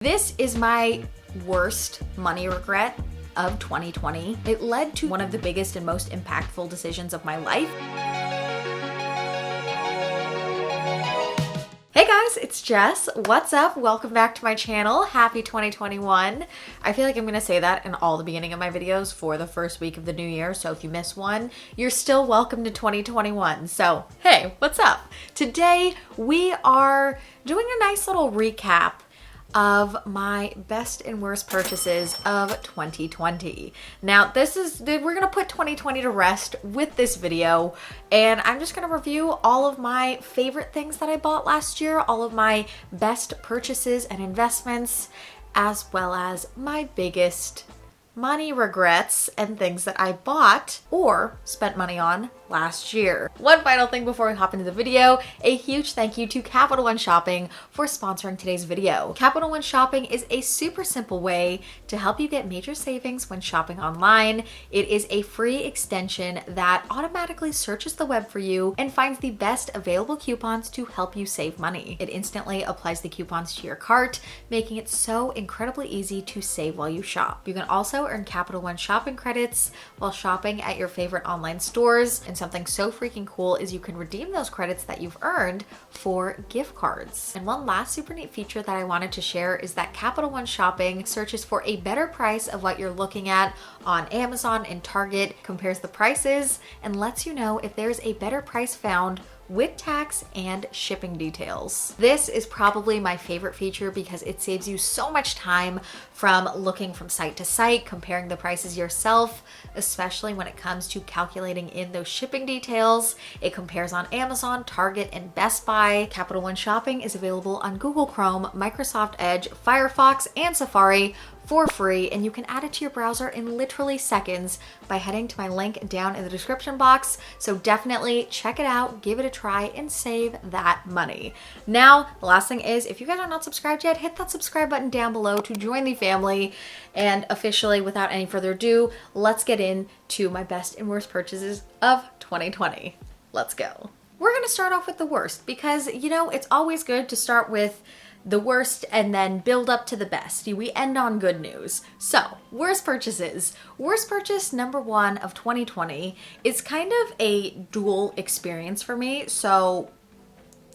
This is my worst money regret of 2020. It led to one of the biggest and most impactful decisions of my life. Hey guys, it's Jess. What's up? Welcome back to my channel. Happy 2021. I feel like I'm gonna say that in all the beginning of my videos for the first week of the new year. So if you miss one, you're still welcome to 2021. So hey, what's up? Today we are doing a nice little recap of my best and worst purchases of 2020. Now we're gonna put 2020 to rest with this video, and I'm just gonna review all of my favorite things that I bought last year, all of my best purchases and investments, as well as my biggest money regrets and things that I bought or spent money on last year. One final thing before we hop into the video, a huge thank you to Capital One Shopping for sponsoring today's video. Capital One Shopping is a super simple way to help you get major savings when shopping online. It is a free extension that automatically searches the web for you and finds the best available coupons to help you save money. It instantly applies the coupons to your cart, making it so incredibly easy to save while you shop. You can also earn Capital One shopping credits while shopping at your favorite online stores. And something so freaking cool is you can redeem those credits that you've earned for gift cards. And one last super neat feature that I wanted to share is that Capital One Shopping searches for a better price of what you're looking at on Amazon and Target, compares the prices, and lets you know if there's a better price found with tax and shipping details. This is probably my favorite feature because it saves you so much time from looking from site to site, comparing the prices yourself, especially when it comes to calculating in those shipping details. It compares on Amazon, Target, and Best Buy. Capital One Shopping is available on Google Chrome, Microsoft Edge, Firefox, and Safari for free, and you can add it to your browser in literally seconds by heading to my link down in the description box. So definitely check it out, give it a try, and save that money. Now, the last thing is, if you guys are not subscribed yet, hit that subscribe button down below to join the family. And officially, without any further ado, let's get into my best and worst purchases of 2020. Let's go. We're gonna start off with the worst because, you know, it's always good to start with the worst and then build up to the best. We end on good news. So, worst purchases. Worst purchase number one of 2020 is kind of a dual experience for me. So,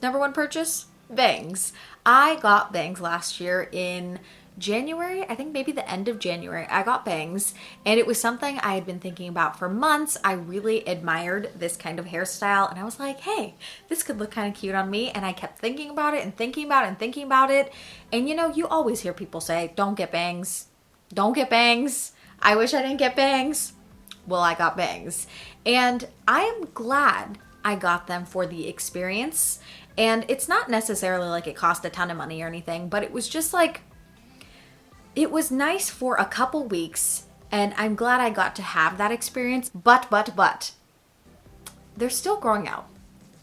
number one purchase, bangs. I got bangs last year in January, I think maybe the end of January. I got bangs, and it was something I had been thinking about for months. I really admired this kind of hairstyle, and I was like, hey, this could look kind of cute on me. And I kept thinking about it and thinking about it and thinking about it. And you know, you always hear people say, don't get bangs. Don't get bangs. I wish I didn't get bangs. Well, I got bangs. And I am glad I got them for the experience. And it's not necessarily like it cost a ton of money or anything, but it was just like, it was nice for a couple weeks, and I'm glad I got to have that experience, but, they're still growing out.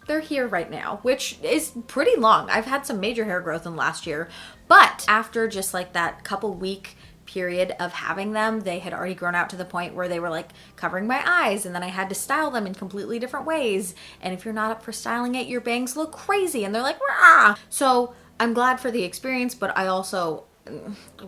They're here right now, which is pretty long. I've had some major hair growth in last year, but after just like that couple week period of having them, they had already grown out to the point where they were like covering my eyes, and then I had to style them in completely different ways. And if you're not up for styling it, your bangs look crazy and they're like, rah! So I'm glad for the experience, but I also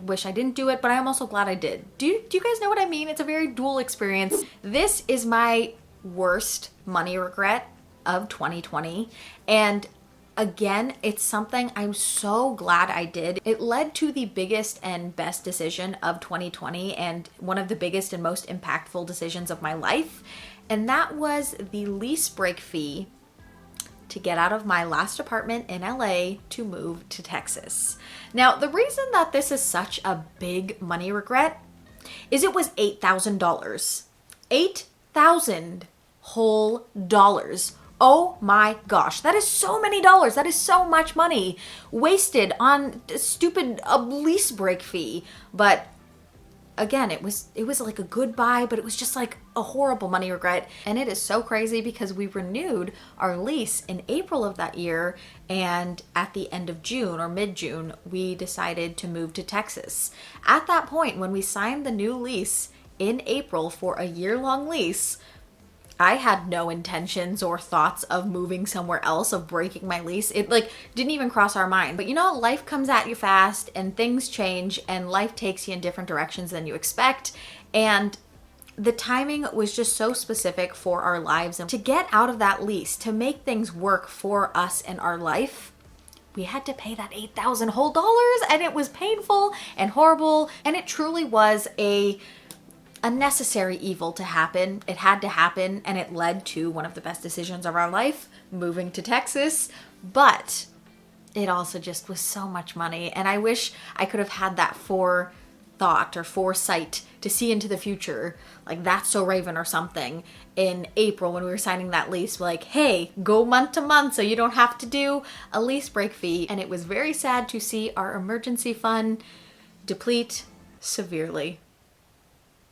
wish I didn't do it, but I'm also glad I did. Do you guys know what I mean? It's a very dual experience. This is my worst money regret of 2020. And again, it's something I'm so glad I did. It led to the biggest and best decision of 2020 and one of the biggest and most impactful decisions of my life. And that was the lease break fee to get out of my last apartment in LA to move to Texas. Now, the reason that this is such a big money regret is it was $8,000. 8,000 whole dollars. Oh my gosh, that is so many dollars. That is so much money wasted on a stupid lease break fee. But again, it was like a good buy, but it was just like a horrible money regret. And it is so crazy because we renewed our lease in April of that year, and at the end of June or mid-June, we decided to move to Texas. At that point, when we signed the new lease in April for a year-long lease, I had no intentions or thoughts of moving somewhere else, of breaking my lease. It like didn't even cross our mind. But you know, life comes at you fast and things change and life takes you in different directions than you expect. And the timing was just so specific for our lives. And to get out of that lease, to make things work for us in our life, we had to pay that $8,000 whole dollars, and it was painful and horrible. And it truly was a necessary evil to happen. It had to happen, and it led to one of the best decisions of our life, moving to Texas. But it also just was so much money, and I wish I could have had that forethought or foresight to see into the future, like That's So Raven or something in April when we were signing that lease, like, hey, go month to month so you don't have to do a lease break fee. And it was very sad to see our emergency fund deplete severely.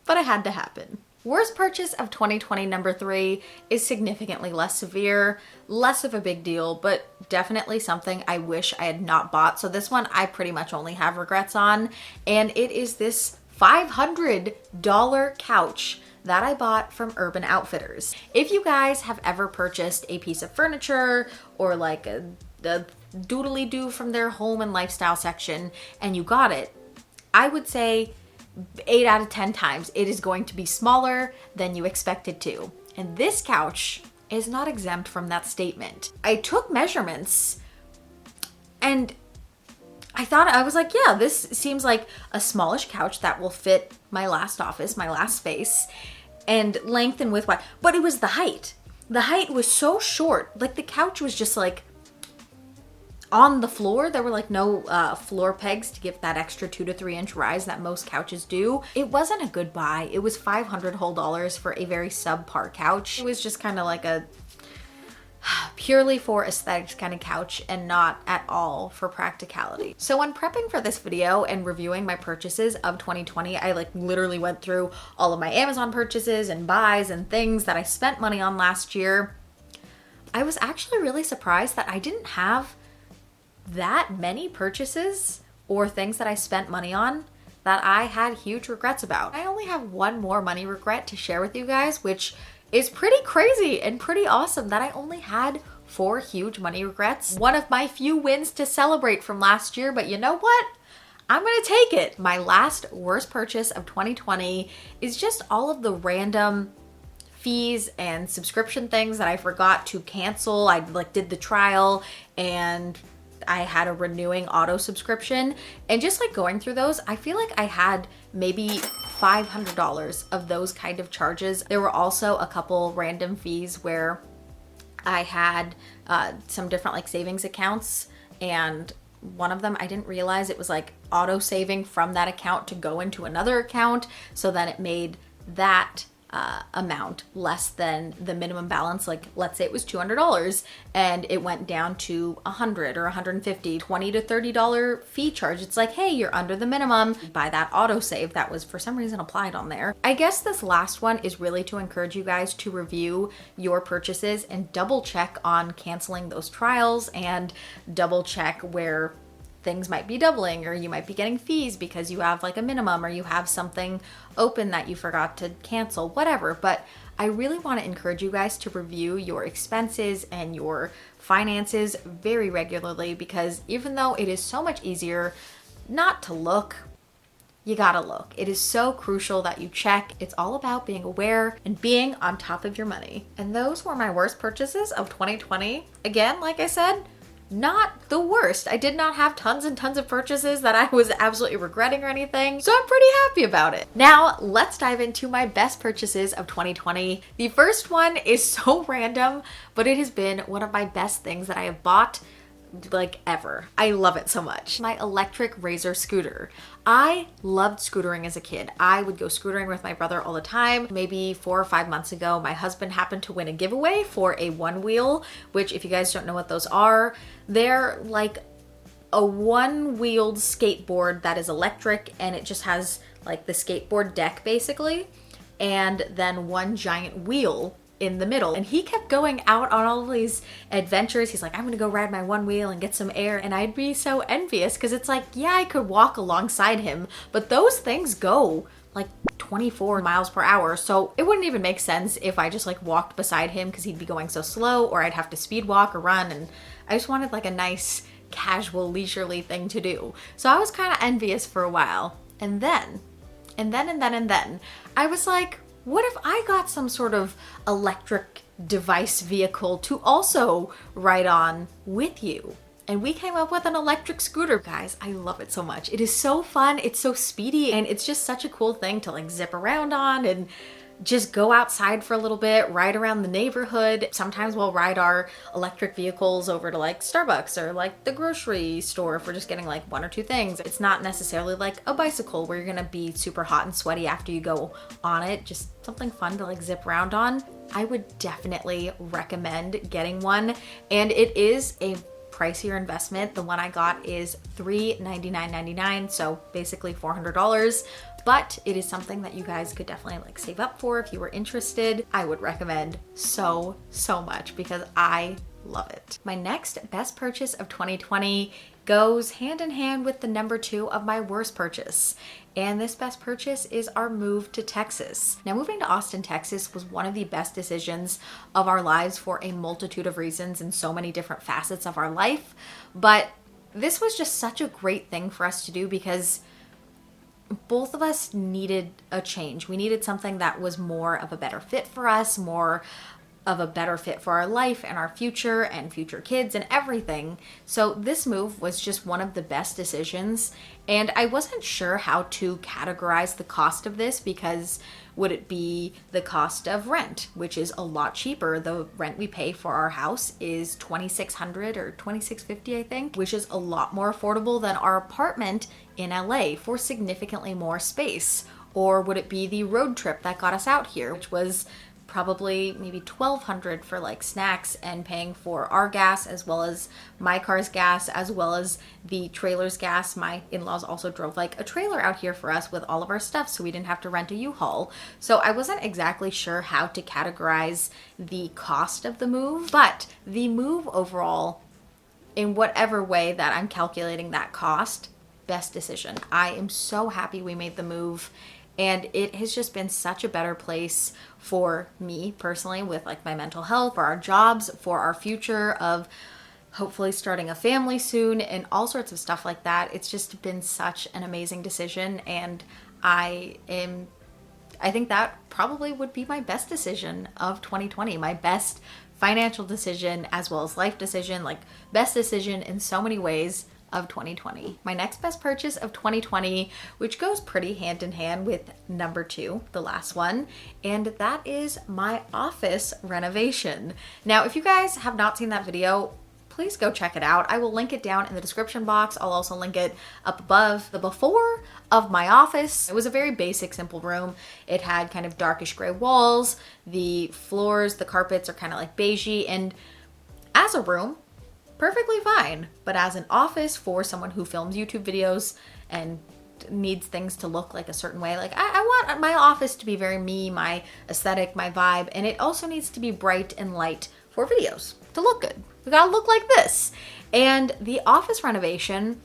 But it had to happen. Worst purchase of 2020, number 3, is significantly less severe, less of a big deal, but definitely something I wish I had not bought. So this one I pretty much only have regrets on, and it is this $500 couch that I bought from Urban Outfitters. If you guys have ever purchased a piece of furniture or like a doodly-doo from their home and lifestyle section and you got it, I would say 8 out of 10 times it is going to be smaller than you expected to. And this couch is not exempt from that statement. I took measurements and I was like, yeah, this seems like a smallish couch that will fit my last office, my last space, and length and width wide. But it was the height. The height was so short. Like the couch was just like on the floor. There were like no floor pegs to give that extra 2 to 3 inch rise that most couches do. It wasn't a good buy. It was $500 whole dollars for a very subpar couch. It was just kind of like a purely for aesthetics kind of couch and not at all for practicality. So when prepping for this video and reviewing my purchases of 2020, I like literally went through all of my Amazon purchases and buys and things that I spent money on last year. I was actually really surprised that I didn't have that many purchases or things that I spent money on that I had huge regrets about. I only have one more money regret to share with you guys, which is pretty crazy and pretty awesome that I only had 4 huge money regrets. One of my few wins to celebrate from last year, but you know what? I'm gonna take it. My last worst purchase of 2020 is just all of the random fees and subscription things that I forgot to cancel. I like did the trial and I had a renewing auto subscription, and just like going through those, I feel like I had maybe $500 of those kind of charges. There were also a couple random fees where I had some different like savings accounts, and one of them I didn't realize it was like auto saving from that account to go into another account, so then it made that amount less than the minimum balance. Like let's say it was $200 and it went down to $100 or $150, $20 to $30 fee charge. It's like, hey, you're under the minimum by that auto save that was for some reason applied on there. I guess this last one is really to encourage you guys to review your purchases and double check on canceling those trials and double check where things might be doubling, or you might be getting fees because you have like a minimum, or you have something open that you forgot to cancel, whatever. But I really want to encourage you guys to review your expenses and your finances very regularly, because even though it is so much easier not to look, you gotta look. It is so crucial that you check. It's all about being aware and being on top of your money. And those were my worst purchases of 2020. Again, like I said, not the worst. I did not have tons and tons of purchases that I was absolutely regretting or anything, so I'm pretty happy about it. Now, let's dive into my best purchases of 2020. The first one is so random, but it has been one of my best things that I have bought like ever. I love it so much. My electric Razer scooter. I loved scootering as a kid. I would go scootering with my brother all the time. Maybe 4 or 5 months ago, my husband happened to win a giveaway for a one wheel, which if you guys don't know what those are, they're like a one-wheeled skateboard that is electric, and it just has like the skateboard deck basically, and then one giant wheel in the middle. And he kept going out on all of these adventures. He's like, I'm gonna go ride my one wheel and get some air. And I'd be so envious because it's like, yeah, I could walk alongside him, but those things go like 24 miles per hour. So it wouldn't even make sense if I just like walked beside him because he'd be going so slow, or I'd have to speed walk or run. And I just wanted like a nice, casual, leisurely thing to do. So I was kind of envious for a while. And then I was like, what if I got some sort of electric device vehicle to also ride on with you? And we came up with an electric scooter. Guys, I love it so much. It is so fun. It's so speedy, and it's just such a cool thing to like zip around on and just go outside for a little bit, ride around the neighborhood. Sometimes we'll ride our electric vehicles over to like Starbucks or like the grocery store if we're just getting like one or two things. It's not necessarily like a bicycle where you're gonna be super hot and sweaty after you go on it. Just something fun to like zip around on. I would definitely recommend getting one, and it is a pricier investment. The one I got is $399.99, so basically $400, but it is something that you guys could definitely like save up for if you were interested. I would recommend so much because I love it. My next best purchase of 2020 goes hand in hand with the number 2 of my worst purchase. And this best purchase is our move to Texas. Now, moving to Austin, Texas was one of the best decisions of our lives for a multitude of reasons in so many different facets of our life. But this was just such a great thing for us to do because both of us needed a change. We needed something that was more of a better fit for us, more of a better fit for our life and our future and future kids and everything. So this move was just one of the best decisions. And I wasn't sure how to categorize the cost of this, because would it be the cost of rent, which is a lot cheaper? The rent we pay for our house is $2,600 or $2,650, I think, which is a lot more affordable than our apartment in LA for significantly more space. Or would it be the road trip that got us out here, which was probably maybe $1,200 for like snacks and paying for our gas as well as my car's gas as well as the trailer's gas. My in-laws also drove like a trailer out here for us with all of our stuff, so we didn't have to rent a U-Haul. So I wasn't exactly sure how to categorize the cost of the move, but the move overall, in whatever way that I'm calculating that cost, best decision. I am so happy we made the move. And it has just been such a better place for me personally, with like my mental health, for our jobs, for our future of hopefully starting a family soon and all sorts of stuff like that. It's just been such an amazing decision. And I think that probably would be my best decision of 2020, my best financial decision as well as life decision, like best decision in so many ways of 2020. My next best purchase of 2020, which goes pretty hand in hand with number 2, the last one, and that is my office renovation. Now, if you guys have not seen that video, please go check it out. I will link it down in the description box. I'll also link it up above. The before of my office, it was a very basic, simple room. It had kind of darkish gray walls. The floors, the carpets are kind of like beigey, and as a room, perfectly fine. But as an office for someone who films YouTube videos and needs things to look like a certain way, like I want my office to be very me, my aesthetic, my vibe, and it also needs to be bright and light for videos to look good. We gotta look like this. And the office renovation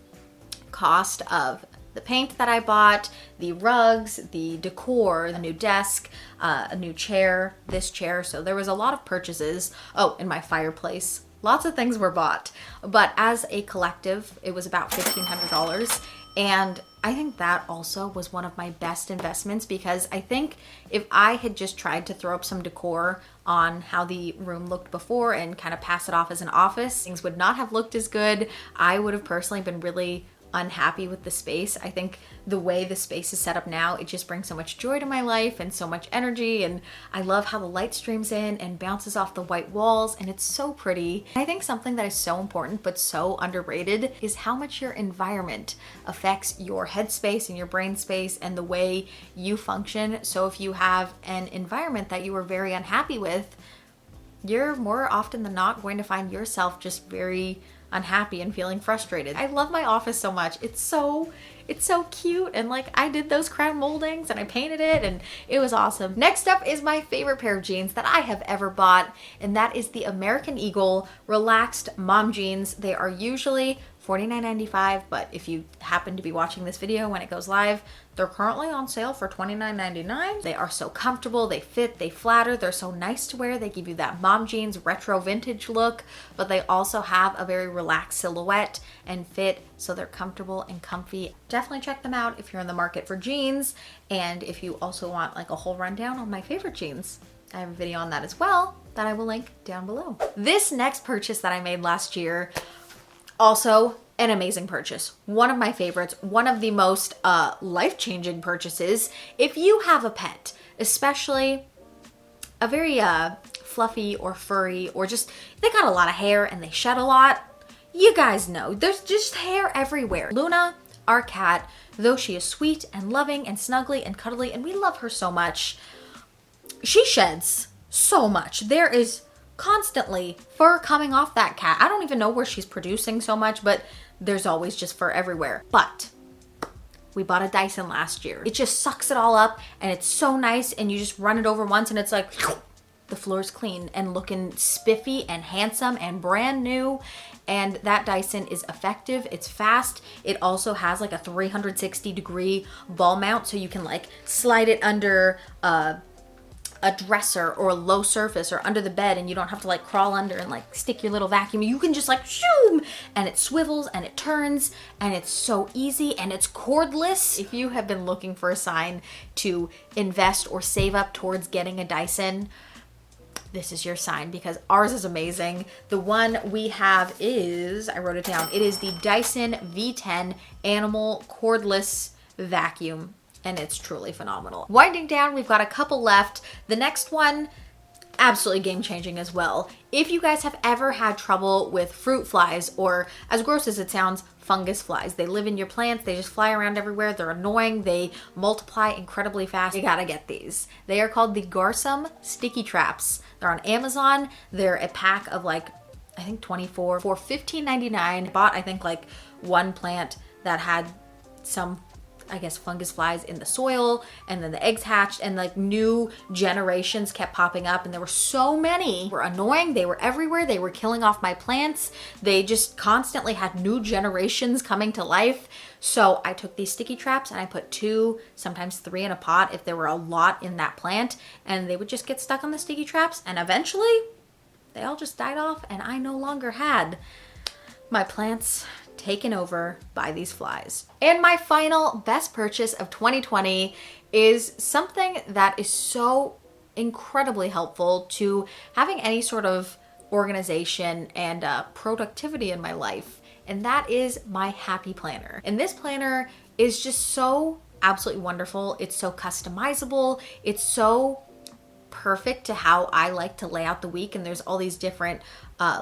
cost of the paint that I bought, the rugs, the decor, a new desk, a new chair, this chair. So there was a lot of purchases. Oh, and my fireplace. Lots of things were bought, but as a collective, it was about $1,500. And I think that also was one of my best investments, because I think if I had just tried to throw up some decor on how the room looked before and kind of pass it off as an office, things would not have looked as good. I would have personally been really unhappy with the space. I think the way the space is set up now, it just brings so much joy to my life and so much energy, and I love how the light streams in and bounces off the white walls, and it's so pretty. I think something that is so important but so underrated is how much your environment affects your headspace and your brain space and the way you function. So if you have an environment that you are very unhappy with, you're more often than not going to find yourself just very unhappy and feeling frustrated. I love my office so much. It's so cute, and like I did those crown moldings and I painted it and it was awesome. Next up is my favorite pair of jeans that I have ever bought, and that is the American Eagle Relaxed Mom Jeans. They are usually $49.95, but if you happen to be watching this video when it goes live, they're currently on sale for $29.99. They are so comfortable, they fit, they flatter, they're so nice to wear. They give you that mom jeans retro vintage look, but they also have a very relaxed silhouette and fit, so they're comfortable and comfy. Definitely check them out if you're in the market for jeans, and if you also want like a whole rundown on my favorite jeans, I have a video on that as well that I will link down below. This next purchase that I made last year, also an amazing purchase. One of my favorites, one of the most life-changing purchases. If you have a pet, especially a very fluffy or furry, or just they got a lot of hair and they shed a lot, you guys know there's just hair everywhere. Luna, our cat, though she is sweet and loving and snuggly and cuddly and we love her so much, she sheds so much. There is constantly fur coming off that cat. I don't even know where she's producing so much, but there's always just fur everywhere. But we bought a Dyson last year. It just sucks it all up and it's so nice, and you just run it over once and it's like the floor's clean and looking spiffy and handsome and brand new. And that Dyson is effective, it's fast. It also has like a 360-degree ball mount, so you can like slide it under a dresser or a low surface or under the bed, and you don't have to like crawl under and like stick your little vacuum. You can just like shoom, and it swivels and it turns, and it's so easy, and it's cordless. If you have been looking for a sign to invest or save up towards getting a Dyson, this is your sign, because ours is amazing. The one we have is, I wrote it down, it is the Dyson V10 Animal Cordless Vacuum, and it's truly phenomenal. Winding down, we've got a couple left. The next one, absolutely game-changing as well. If you guys have ever had trouble with fruit flies, or as gross as it sounds, fungus flies. They live in your plants, they just fly around everywhere, they're annoying, they multiply incredibly fast. You gotta get these. They are called the Garsum Sticky Traps. They're on Amazon. They're a pack of like, I think 24 for $15.99. Bought, I think, like one plant that had some, I guess, fungus flies in the soil, and then the eggs hatched, and like new generations kept popping up, and there were so many. They were annoying, they were everywhere, they were killing off my plants. They just constantly had new generations coming to life. So I took these sticky traps and I put 2, sometimes 3 in a pot if there were a lot in that plant, and they would just get stuck on the sticky traps, and eventually they all just died off, and I no longer had my plants taken over by these flies. And my final best purchase of 2020 is something that is so incredibly helpful to having any sort of organization and productivity in my life, and that is my Happy Planner. And this planner is just so absolutely wonderful. It's so customizable. It's so perfect to how I like to lay out the week, and there's all these different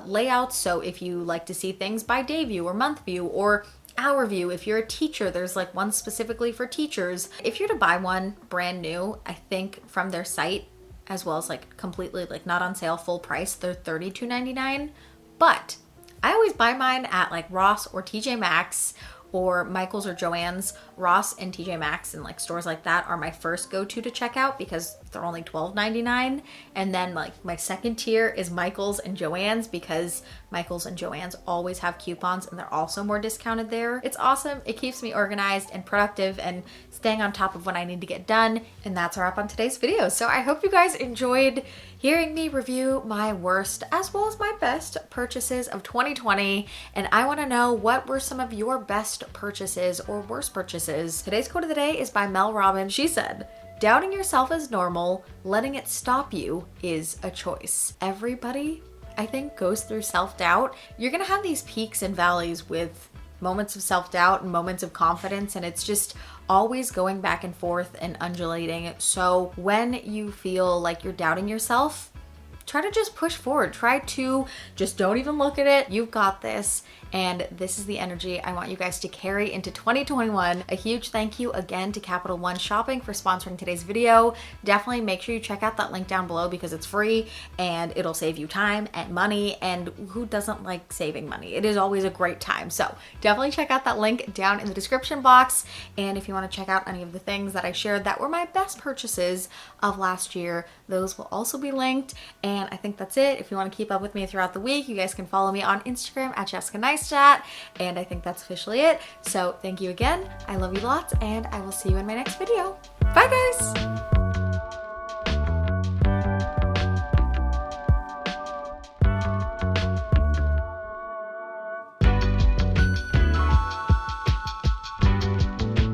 layouts. So if you like to see things by day view or month view or hour view, if you're a teacher, there's like one specifically for teachers. If you're to buy one brand new, I think from their site, as well as like completely like not on sale, full price, they're $32.99. But I always buy mine at like Ross or TJ Maxx or Michael's or Joann's. Ross and TJ Maxx and like stores like that are my first go-to to check out because they're only $12.99. And then like my second tier is Michael's and Joann's, because Michael's and Joann's always have coupons and they're also more discounted there. It's awesome. It keeps me organized and productive and staying on top of what I need to get done. And that's a wrap on today's video. So I hope you guys enjoyed hearing me review my worst as well as my best purchases of 2020. And I want to know, what were some of your best purchases or worst purchases? Today's quote of the day is by Mel Robbins. She said, "Doubting yourself is normal. Letting it stop you is a choice." Everybody, I think, goes through self-doubt. You're gonna have these peaks and valleys with moments of self-doubt and moments of confidence, and it's just always going back and forth and undulating. So when you feel like you're doubting yourself, try to just push forward. Try to just don't even look at it. You've got this. And this is the energy I want you guys to carry into 2021. A huge thank you again to Capital One Shopping for sponsoring today's video. Definitely make sure you check out that link down below because it's free and it'll save you time and money. And who doesn't like saving money? It is always a great time. So definitely check out that link down in the description box. And if you want to check out any of the things that I shared that were my best purchases of last year, those will also be linked. And And I think that's it. If you want to keep up with me throughout the week, you guys can follow me on Instagram at Neistadt. And I think that's officially it. So thank you again. I love you lots, and I will see you in my next video. Bye, guys!